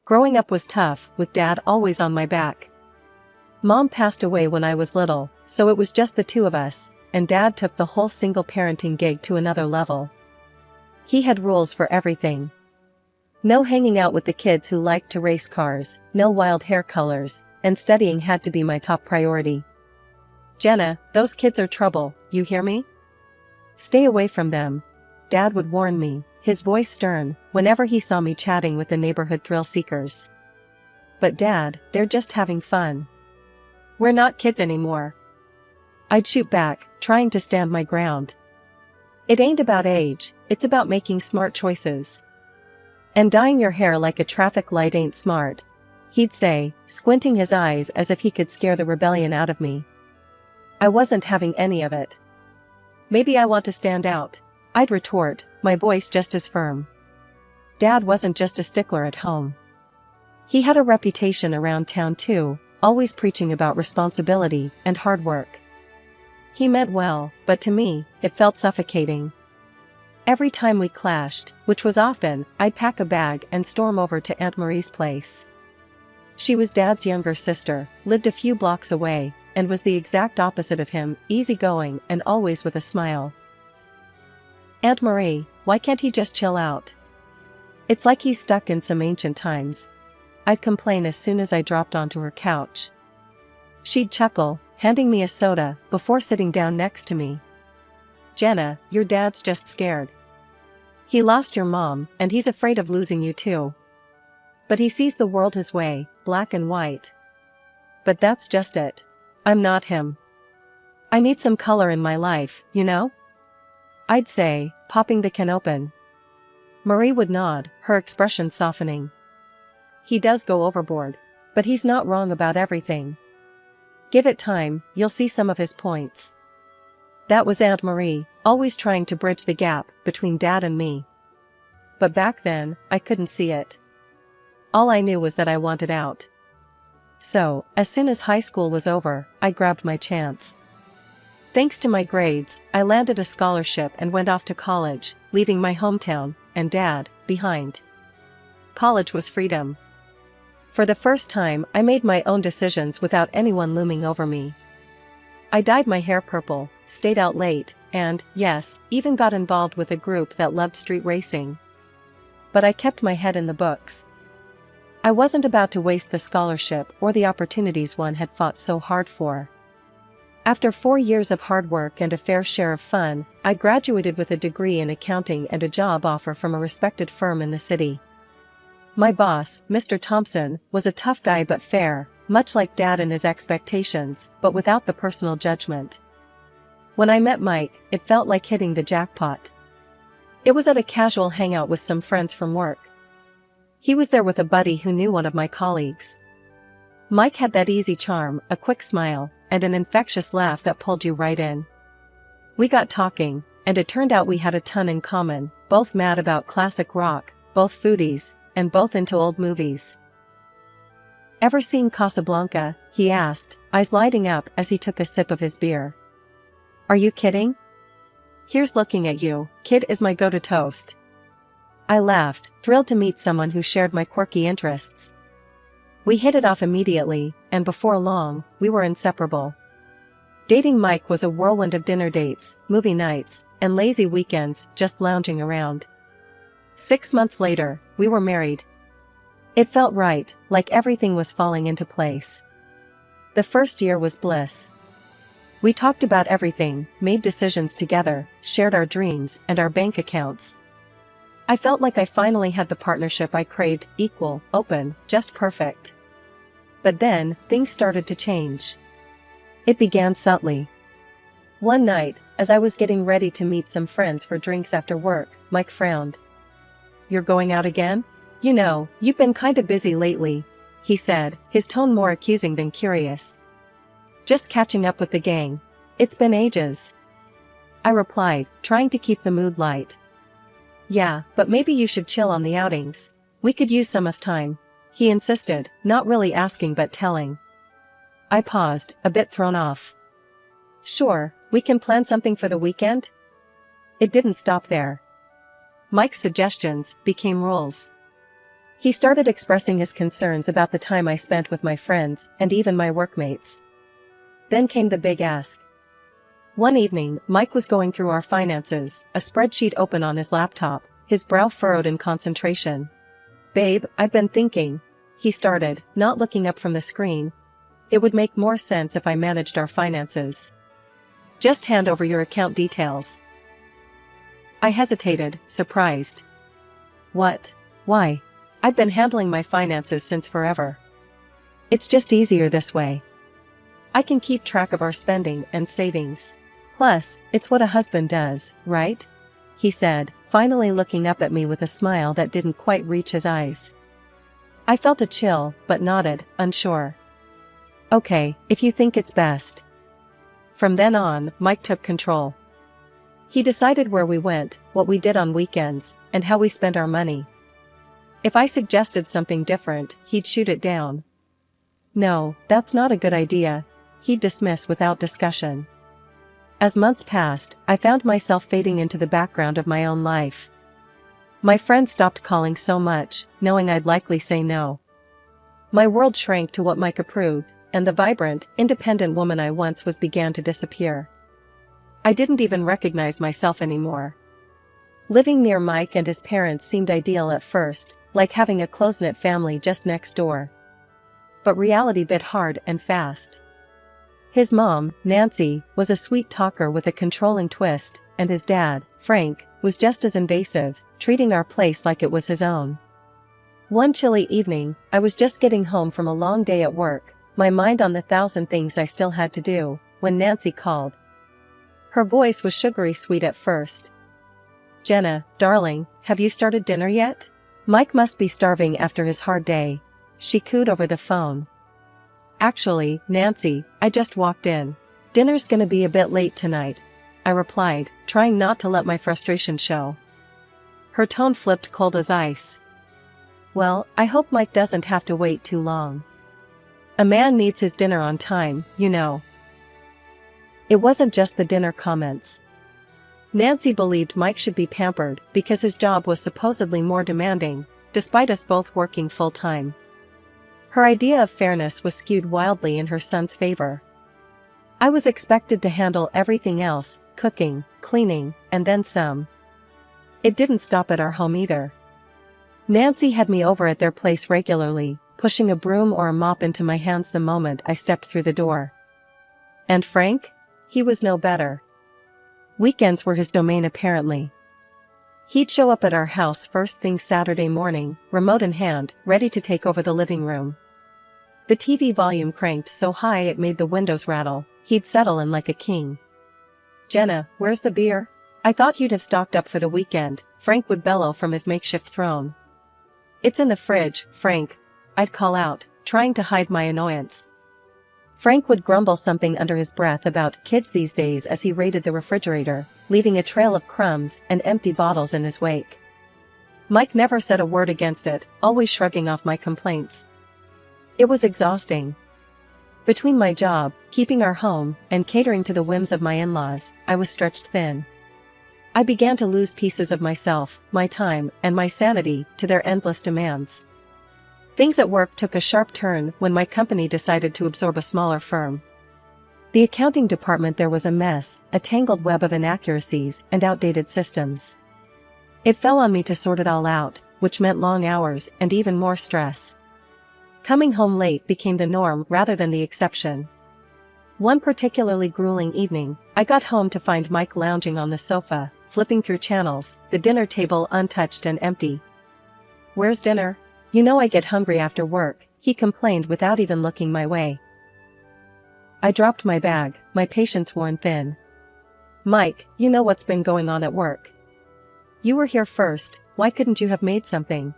Growing up was tough, with Dad always on my back. Mom passed away when I was little, so it was just the two of us, and Dad took the whole single parenting gig to another level. He had rules for everything. No hanging out with the kids who liked to race cars, no wild hair colors, and studying had to be my top priority. "Jenna, those kids are trouble, you hear me? Stay away from them," Dad would warn me, his voice stern, whenever he saw me chatting with the neighborhood thrill seekers. "But Dad, they're just having fun. We're not kids anymore." I'd shoot back, trying to stand my ground. "It ain't about age, it's about making smart choices. And dyeing your hair like a traffic light ain't smart," he'd say, squinting his eyes as if he could scare the rebellion out of me. I wasn't having any of it. "Maybe I want to stand out," I'd retort, my voice just as firm. Dad wasn't just a stickler at home. He had a reputation around town too, always preaching about responsibility and hard work. He meant well, but to me, it felt suffocating. Every time we clashed, which was often, I'd pack a bag and storm over to Aunt Marie's place. She was Dad's younger sister, lived a few blocks away, and was the exact opposite of him, easygoing and always with a smile. "Aunt Marie, why can't he just chill out? It's like he's stuck in some ancient times," I'd complain as soon as I dropped onto her couch. She'd chuckle, handing me a soda, before sitting down next to me. "Jenna, your dad's just scared. He lost your mom, and he's afraid of losing you too. But he sees the world his way, black and white. But that's just it. I'm not him. I need some color in my life, you know?" I'd say, popping the can open. Marie would nod, her expression softening. "He does go overboard. But he's not wrong about everything. Give it time, you'll see some of his points." That was Aunt Marie, always trying to bridge the gap between Dad and me. But back then, I couldn't see it. All I knew was that I wanted out. So, as soon as high school was over, I grabbed my chance. Thanks to my grades, I landed a scholarship and went off to college, leaving my hometown, and Dad, behind. College was freedom. For the first time, I made my own decisions without anyone looming over me. I dyed my hair purple, stayed out late, and, yes, even got involved with a group that loved street racing. But I kept my head in the books. I wasn't about to waste the scholarship or the opportunities one had fought so hard for. After 4 years of hard work and a fair share of fun, I graduated with a degree in accounting and a job offer from a respected firm in the city. My boss, Mr. Thompson, was a tough guy but fair, much like Dad and his expectations, but without the personal judgment. When I met Mike, it felt like hitting the jackpot. It was at a casual hangout with some friends from work. He was there with a buddy who knew one of my colleagues. Mike had that easy charm, a quick smile, and an infectious laugh that pulled you right in. We got talking, and it turned out we had a ton in common, both mad about classic rock, both foodies, and both into old movies. "Ever seen Casablanca?" he asked, eyes lighting up as he took a sip of his beer. "Are you kidding? Here's looking at you, kid," is my go-to toast. I laughed, thrilled to meet someone who shared my quirky interests. We hit it off immediately, and before long, we were inseparable. Dating Mike was a whirlwind of dinner dates, movie nights, and lazy weekends just lounging around. 6 months later, we were married. It felt right, like everything was falling into place. The first year was bliss. We talked about everything, made decisions together, shared our dreams and our bank accounts. I felt like I finally had the partnership I craved, equal, open, just perfect. But then, things started to change. It began subtly. One night, as I was getting ready to meet some friends for drinks after work, Mike frowned. "You're going out again? You know, you've been kinda busy lately," he said, his tone more accusing than curious. "Just catching up with the gang. It's been ages." I replied, trying to keep the mood light. "Yeah, but maybe you should chill on the outings. We could use some us time," he insisted, not really asking but telling. I paused, a bit thrown off. "Sure, we can plan something for the weekend?" It didn't stop there. Mike's suggestions became rules. He started expressing his concerns about the time I spent with my friends and even my workmates. Then came the big ask. One evening, Mike was going through our finances, a spreadsheet open on his laptop, his brow furrowed in concentration. "Babe, I've been thinking," he started, not looking up from the screen. "It would make more sense if I managed our finances. Just hand over your account details." I hesitated, surprised. "What? Why? I've been handling my finances since forever. It's just easier this way. I can keep track of our spending and savings. Plus, it's what a husband does, right?" he said, finally looking up at me with a smile that didn't quite reach his eyes. I felt a chill, but nodded, unsure. "Okay, if you think it's best." From then on, Mike took control. He decided where we went, what we did on weekends, and how we spent our money. If I suggested something different, he'd shoot it down. "No, that's not a good idea," he'd dismiss without discussion. As months passed, I found myself fading into the background of my own life. My friends stopped calling so much, knowing I'd likely say no. My world shrank to what Mike approved, and the vibrant, independent woman I once was began to disappear. I didn't even recognize myself anymore. Living near Mike and his parents seemed ideal at first, like having a close-knit family just next door. But reality bit hard and fast. His mom, Nancy, was a sweet talker with a controlling twist, and his dad, Frank, was just as invasive, treating our place like it was his own. One chilly evening, I was just getting home from a long day at work, my mind on the thousand things I still had to do, when Nancy called. Her voice was sugary sweet at first. "Jenna, darling, have you started dinner yet? Mike must be starving after his hard day," she cooed over the phone. "Actually, Nancy, I just walked in. Dinner's gonna be a bit late tonight," I replied, trying not to let my frustration show. Her tone flipped cold as ice. "Well, I hope Mike doesn't have to wait too long. A man needs his dinner on time, you know." It wasn't just the dinner comments. Nancy believed Mike should be pampered because his job was supposedly more demanding, despite us both working full-time. Her idea of fairness was skewed wildly in her son's favor. I was expected to handle everything else, cooking, cleaning, and then some. It didn't stop at our home either. Nancy had me over at their place regularly, pushing a broom or a mop into my hands the moment I stepped through the door. And Frank? He was no better. Weekends were his domain apparently. He'd show up at our house first thing Saturday morning, remote in hand, ready to take over the living room. The TV volume cranked so high it made the windows rattle. He'd settle in like a king. "Jenna, where's the beer? I thought you'd have stocked up for the weekend," Frank would bellow from his makeshift throne. "It's in the fridge, Frank," I'd call out, trying to hide my annoyance. Frank would grumble something under his breath about kids these days as he raided the refrigerator, leaving a trail of crumbs and empty bottles in his wake. Mike never said a word against it, always shrugging off my complaints. It was exhausting. Between my job, keeping our home, and catering to the whims of my in-laws, I was stretched thin. I began to lose pieces of myself, my time, and my sanity to their endless demands. Things at work took a sharp turn when my company decided to absorb a smaller firm. The accounting department there was a mess, a tangled web of inaccuracies and outdated systems. It fell on me to sort it all out, which meant long hours and even more stress. Coming home late became the norm rather than the exception. One particularly grueling evening, I got home to find Mike lounging on the sofa, flipping through channels, the dinner table untouched and empty. "Where's dinner? You know I get hungry after work," he complained without even looking my way. I dropped my bag, my patience worn thin. "Mike, you know what's been going on at work. You were here first, why couldn't you have made something?"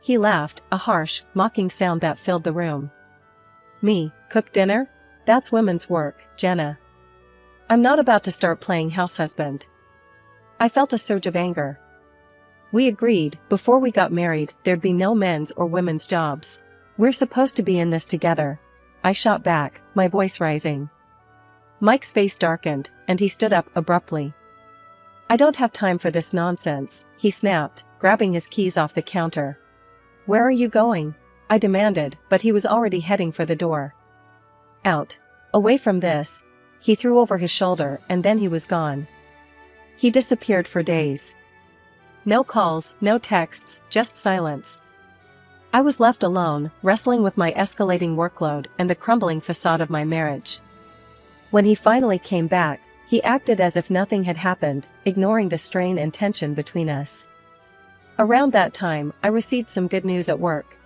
He laughed, a harsh, mocking sound that filled the room. "Me, cook dinner? That's women's work, Jenna. I'm not about to start playing house husband." I felt a surge of anger. We agreed, before we got married, there'd be no men's or women's jobs. We're supposed to be in this together. I shot back, my voice rising. Mike's face darkened, and he stood up abruptly. "I don't have time for this nonsense," he snapped, grabbing his keys off the counter. Where are you going? I demanded, but he was already heading for the door. Out. Away from this. He threw over his shoulder and then he was gone. He disappeared for days. No calls, no texts, just silence. I was left alone, wrestling with my escalating workload and the crumbling facade of my marriage. When he finally came back, he acted as if nothing had happened, ignoring the strain and tension between us. Around that time, I received some good news at work.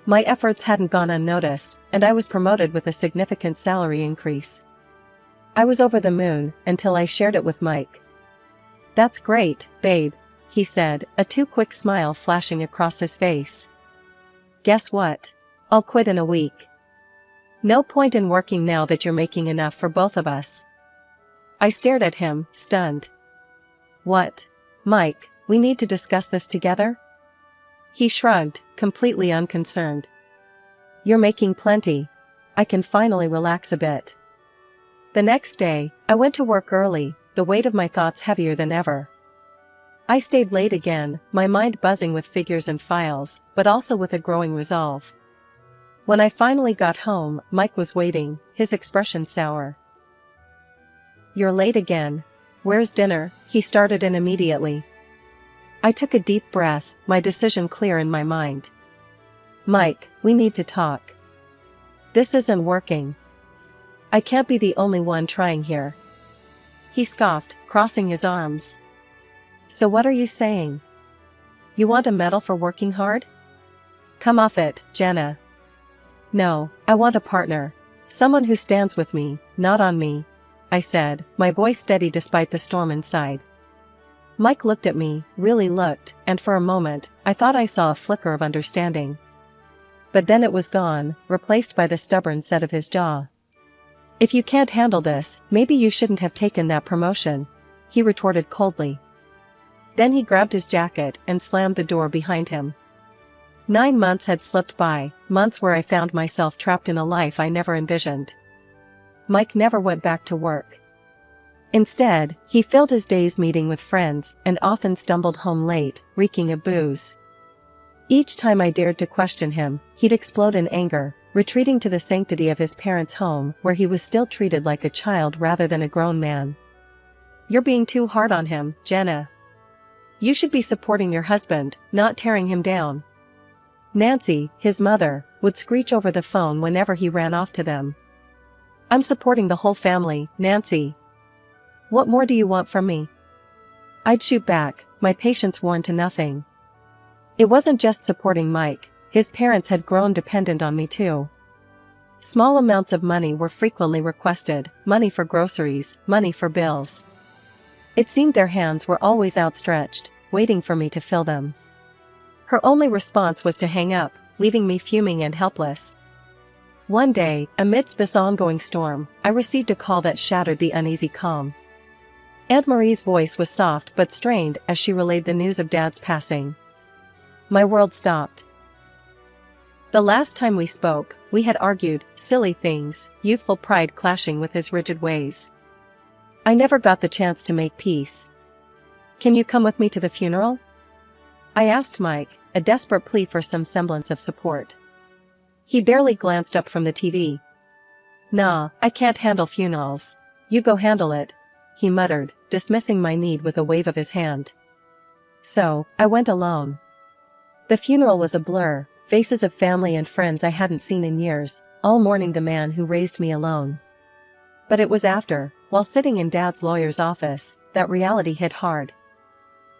My efforts hadn't gone unnoticed, and I was promoted with a significant salary increase. I was over the moon, until I shared it with Mike. "That's great, babe," he said, a too quick smile flashing across his face. "Guess what? I'll quit in a week. No point in working now that you're making enough for both of us." I stared at him, stunned. "What? Mike, we need to discuss this together?" He shrugged, completely unconcerned. "You're making plenty. I can finally relax a bit." The next day, I went to work early, the weight of my thoughts heavier than ever. I stayed late again, my mind buzzing with figures and files, but also with a growing resolve. When I finally got home, Mike was waiting, his expression sour. "You're late again. Where's dinner?" he started in immediately. I took a deep breath, my decision clear in my mind. "Mike, we need to talk. This isn't working. I can't be the only one trying here." He scoffed, crossing his arms. "So what are you saying? You want a medal for working hard? Come off it, Jenna." "No, I want a partner. Someone who stands with me, not on me," I said, my voice steady despite the storm inside. Mike looked at me, really looked, and for a moment, I thought I saw a flicker of understanding. But then it was gone, replaced by the stubborn set of his jaw. "If you can't handle this, maybe you shouldn't have taken that promotion," he retorted coldly. Then he grabbed his jacket and slammed the door behind him. 9 months had slipped by, months where I found myself trapped in a life I never envisioned. Mike never went back to work. Instead, he filled his days meeting with friends and often stumbled home late, reeking of booze. Each time I dared to question him, he'd explode in anger, retreating to the sanctity of his parents' home where he was still treated like a child rather than a grown man. "You're being too hard on him, Jenna. You should be supporting your husband, not tearing him down." Nancy, his mother, would screech over the phone whenever he ran off to them. "I'm supporting the whole family, Nancy. What more do you want from me?" I'd shoot back, my patience worn to nothing. It wasn't just supporting Mike, his parents had grown dependent on me too. Small amounts of money were frequently requested, money for groceries, money for bills. It seemed their hands were always outstretched, waiting for me to fill them. Her only response was to hang up, leaving me fuming and helpless. One day, amidst this ongoing storm, I received a call that shattered the uneasy calm. Aunt Marie's voice was soft but strained as she relayed the news of Dad's passing. My world stopped. The last time we spoke, we had argued, silly things, youthful pride clashing with his rigid ways. I never got the chance to make peace. "Can you come with me to the funeral?" I asked Mike, a desperate plea for some semblance of support. He barely glanced up from the TV. "Nah, I can't handle funerals. You go handle it," he muttered, dismissing my need with a wave of his hand. So, I went alone. The funeral was a blur, faces of family and friends I hadn't seen in years, all mourning the man who raised me alone. But it was after, while sitting in Dad's lawyer's office, that reality hit hard.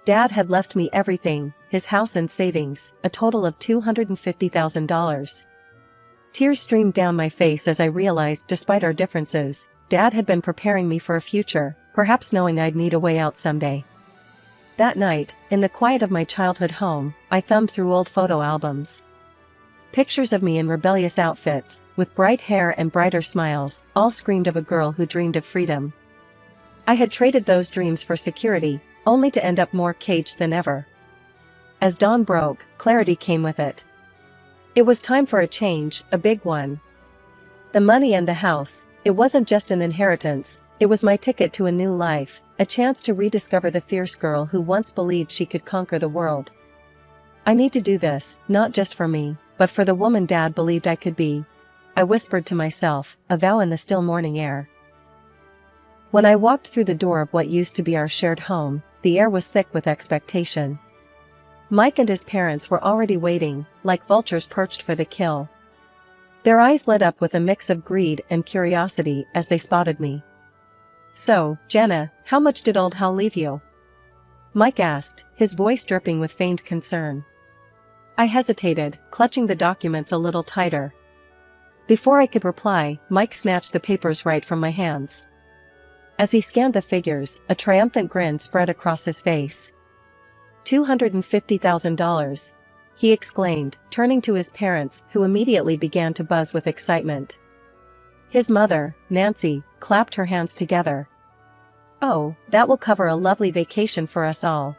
Dad had left me everything, his house and savings, a total of $250,000. Tears streamed down my face as I realized, despite our differences, Dad had been preparing me for a future, perhaps knowing I'd need a way out someday. That night, in the quiet of my childhood home, I thumbed through old photo albums. Pictures of me in rebellious outfits, with bright hair and brighter smiles, all screamed of a girl who dreamed of freedom. I had traded those dreams for security, only to end up more caged than ever. As dawn broke, clarity came with it. It was time for a change, a big one. The money and the house, it wasn't just an inheritance, it was my ticket to a new life, a chance to rediscover the fierce girl who once believed she could conquer the world. I need to do this, not just for me, but for the woman Dad believed I could be. I whispered to myself, a vow in the still morning air. When I walked through the door of what used to be our shared home, the air was thick with expectation. Mike and his parents were already waiting, like vultures perched for the kill. Their eyes lit up with a mix of greed and curiosity as they spotted me. "So, Jenna, how much did old Hal leave you?" Mike asked, his voice dripping with feigned concern. I hesitated, clutching the documents a little tighter. Before I could reply, Mike snatched the papers right from my hands. As he scanned the figures, a triumphant grin spread across his face. $250,000, he exclaimed, turning to his parents, who immediately began to buzz with excitement. His mother, Nancy, clapped her hands together. "Oh, that will cover a lovely vacation for us all.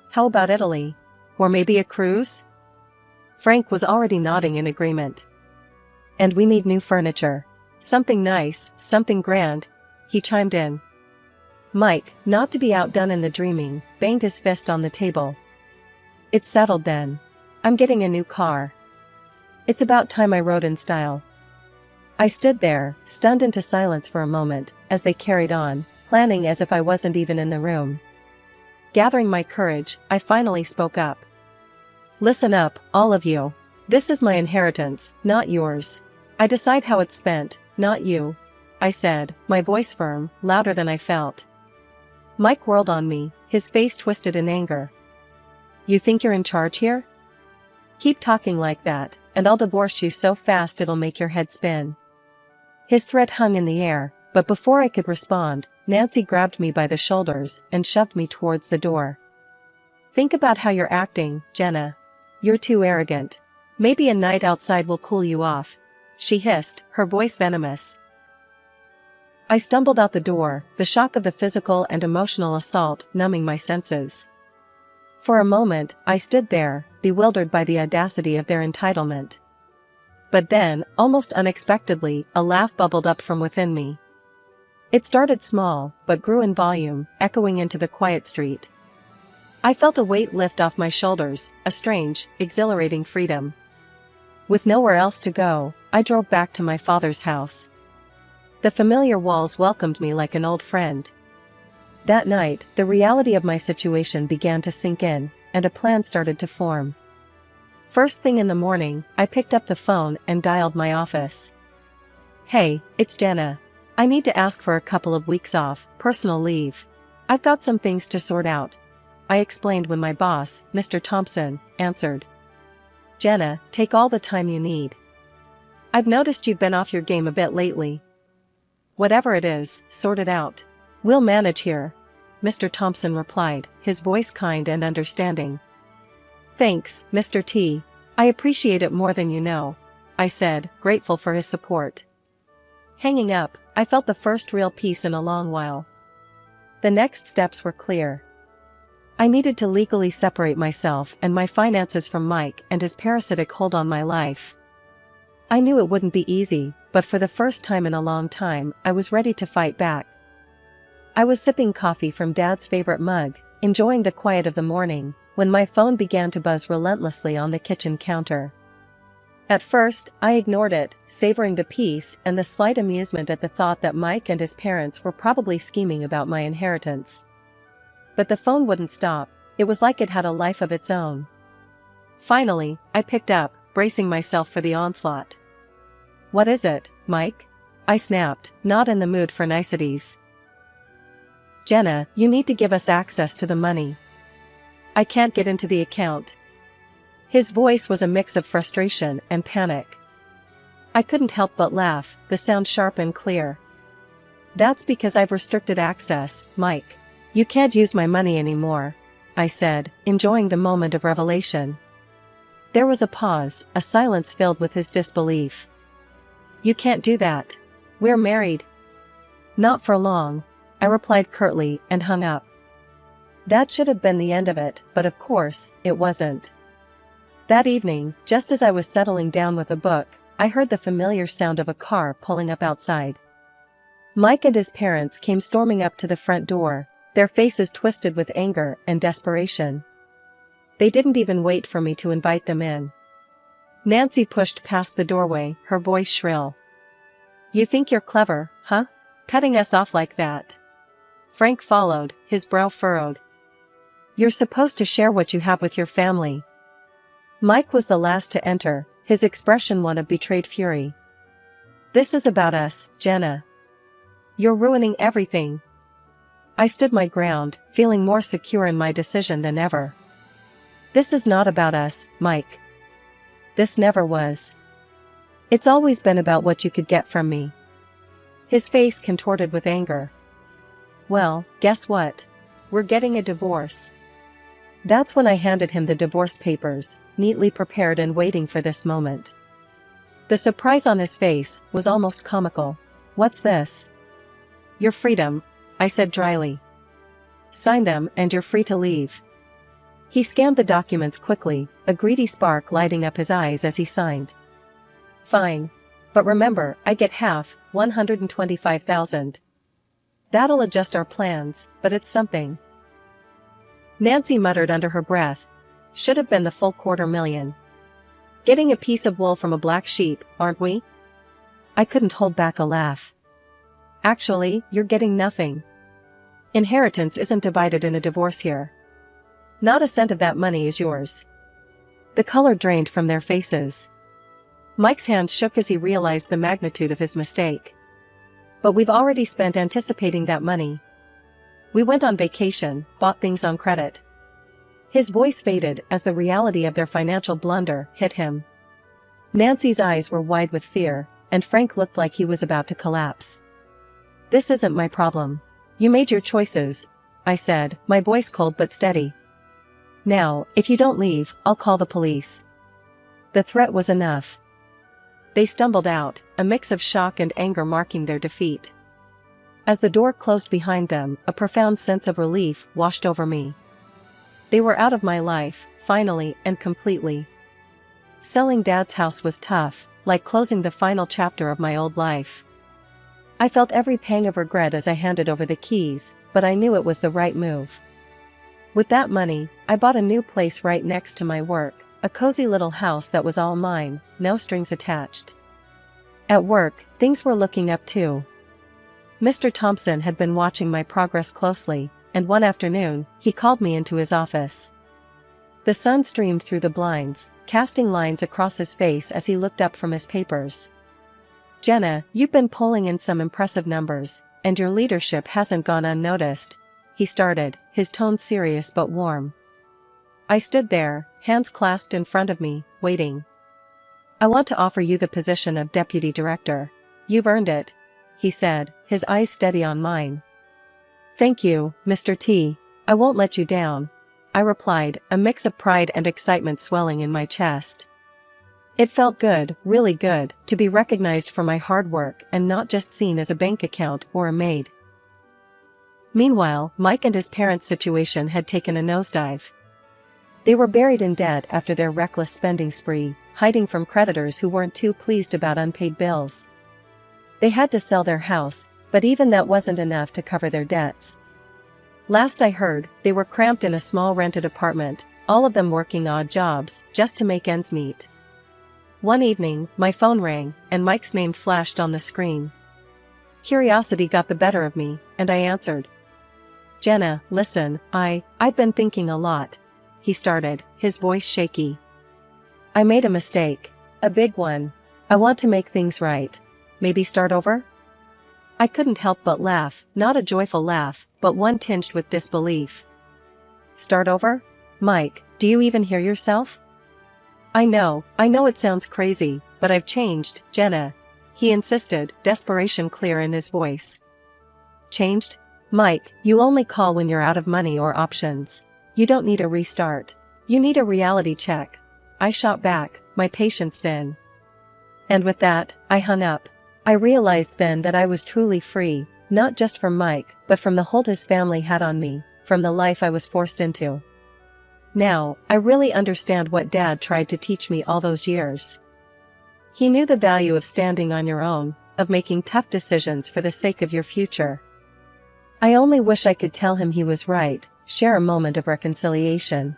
How about Italy? Or maybe a cruise?" Frank was already nodding in agreement. "And we need new furniture. Something nice, something grand," he chimed in. Mike, not to be outdone in the dreaming, banged his fist on the table. "It's settled then. I'm getting a new car. It's about time I rode in style." I stood there, stunned into silence for a moment, as they carried on, planning as if I wasn't even in the room. Gathering my courage, I finally spoke up. "Listen up, all of you. This is my inheritance, not yours. I decide how it's spent, not you," I said, my voice firm, louder than I felt. Mike whirled on me, his face twisted in anger. "You think you're in charge here? Keep talking like that, and I'll divorce you so fast it'll make your head spin." His threat hung in the air, but before I could respond, Nancy grabbed me by the shoulders and shoved me towards the door. "Think about how you're acting, Jenna. You're too arrogant. Maybe a night outside will cool you off," she hissed, her voice venomous. I stumbled out the door, the shock of the physical and emotional assault numbing my senses. For a moment, I stood there, bewildered by the audacity of their entitlement. But then, almost unexpectedly, a laugh bubbled up from within me. It started small, but grew in volume, echoing into the quiet street. I felt a weight lift off my shoulders, a strange, exhilarating freedom. With nowhere else to go, I drove back to my father's house. The familiar walls welcomed me like an old friend. That night, the reality of my situation began to sink in, and a plan started to form. First thing in the morning, I picked up the phone and dialed my office. "Hey, it's Jenna. I need to ask for a couple of weeks off, personal leave. I've got some things to sort out," I explained when my boss, Mr. Thompson, answered. "Jenna, take all the time you need. I've noticed you've been off your game a bit lately. Whatever it is, sort it out. We'll manage here," Mr. Thompson replied, his voice kind and understanding. "Thanks, Mr. T. I appreciate it more than you know," I said, grateful for his support. Hanging up, I felt the first real peace in a long while. The next steps were clear. I needed to legally separate myself and my finances from Mike and his parasitic hold on my life. I knew it wouldn't be easy, but for the first time in a long time, I was ready to fight back. I was sipping coffee from Dad's favorite mug, enjoying the quiet of the morning, when my phone began to buzz relentlessly on the kitchen counter. At first, I ignored it, savoring the peace and the slight amusement at the thought that Mike and his parents were probably scheming about my inheritance. But the phone wouldn't stop, it was like it had a life of its own. Finally, I picked up, bracing myself for the onslaught. "What is it, Mike?" I snapped, not in the mood for niceties. "Jenna, you need to give us access to the money. I can't get into the account." His voice was a mix of frustration and panic. I couldn't help but laugh, the sound sharp and clear. "That's because I've restricted access, Mike. You can't use my money anymore," I said, enjoying the moment of revelation. There was a pause, a silence filled with his disbelief. "You can't do that. We're married." "Not for long," I replied curtly and hung up. That should have been the end of it, but of course, it wasn't. That evening, just as I was settling down with a book, I heard the familiar sound of a car pulling up outside. Mike and his parents came storming up to the front door, their faces twisted with anger and desperation. They didn't even wait for me to invite them in. Nancy pushed past the doorway, her voice shrill. "You think you're clever, huh? Cutting us off like that?" Frank followed, his brow furrowed. "You're supposed to share what you have with your family." Mike was the last to enter, his expression one of betrayed fury. "This is about us, Jenna. You're ruining everything." I stood my ground, feeling more secure in my decision than ever. "This is not about us, Mike. This never was. It's always been about what you could get from me." His face contorted with anger. "Well, guess what? We're getting a divorce." That's when I handed him the divorce papers, neatly prepared and waiting for this moment. The surprise on his face was almost comical. "What's this?" "Your freedom," I said dryly. "Sign them and you're free to leave." He scanned the documents quickly, a greedy spark lighting up his eyes as he signed. "Fine. But remember, I get half, 125,000. That'll adjust our plans, but it's something." Nancy muttered under her breath. "Should have been the full $250,000. Getting a piece of wool from a black sheep, aren't we?" I couldn't hold back a laugh. "Actually, you're getting nothing. Inheritance isn't divided in a divorce here. Not a cent of that money is yours." The color drained from their faces. Mike's hands shook as he realized the magnitude of his mistake. "But we've already spent anticipating that money. We went on vacation, bought things on credit." His voice faded as the reality of their financial blunder hit him. Nancy's eyes were wide with fear, and Frank looked like he was about to collapse. "This isn't my problem. You made your choices," I said, my voice cold but steady. "Now, if you don't leave, I'll call the police." The threat was enough. They stumbled out, a mix of shock and anger marking their defeat. As the door closed behind them, a profound sense of relief washed over me. They were out of my life, finally and completely. Selling Dad's house was tough, like closing the final chapter of my old life. I felt every pang of regret as I handed over the keys, but I knew it was the right move. With that money, I bought a new place right next to my work, a cozy little house that was all mine, no strings attached. At work, things were looking up too. Mr. Thompson had been watching my progress closely, and one afternoon, he called me into his office. The sun streamed through the blinds, casting lines across his face as he looked up from his papers. "Jenna, you've been pulling in some impressive numbers, and your leadership hasn't gone unnoticed," he started, his tone serious but warm. I stood there, hands clasped in front of me, waiting. "I want to offer you the position of deputy director. You've earned it," he said, his eyes steady on mine. "Thank you, Mr. T. I won't let you down," I replied, a mix of pride and excitement swelling in my chest. It felt good, really good, to be recognized for my hard work and not just seen as a bank account or a maid. Meanwhile, Mike and his parents' situation had taken a nosedive. They were buried in debt after their reckless spending spree, hiding from creditors who weren't too pleased about unpaid bills. They had to sell their house, but even that wasn't enough to cover their debts. Last I heard, they were cramped in a small rented apartment, all of them working odd jobs, just to make ends meet. One evening, my phone rang, and Mike's name flashed on the screen. Curiosity got the better of me, and I answered. "Jenna, listen, I've been thinking a lot," he started, his voice shaky. "I made a mistake. A big one. I want to make things right. Maybe start over?" I couldn't help but laugh, not a joyful laugh, but one tinged with disbelief. "Start over? Mike, do you even hear yourself?" I know it sounds crazy, but I've changed, Jenna," he insisted, desperation clear in his voice. "Changed? Mike, you only call when you're out of money or options. You don't need a restart. You need a reality check." I shot back, my patience thin. And with that, I hung up. I realized then that I was truly free, not just from Mike, but from the hold his family had on me, from the life I was forced into. Now, I really understand what Dad tried to teach me all those years. He knew the value of standing on your own, of making tough decisions for the sake of your future. I only wish I could tell him he was right, share a moment of reconciliation.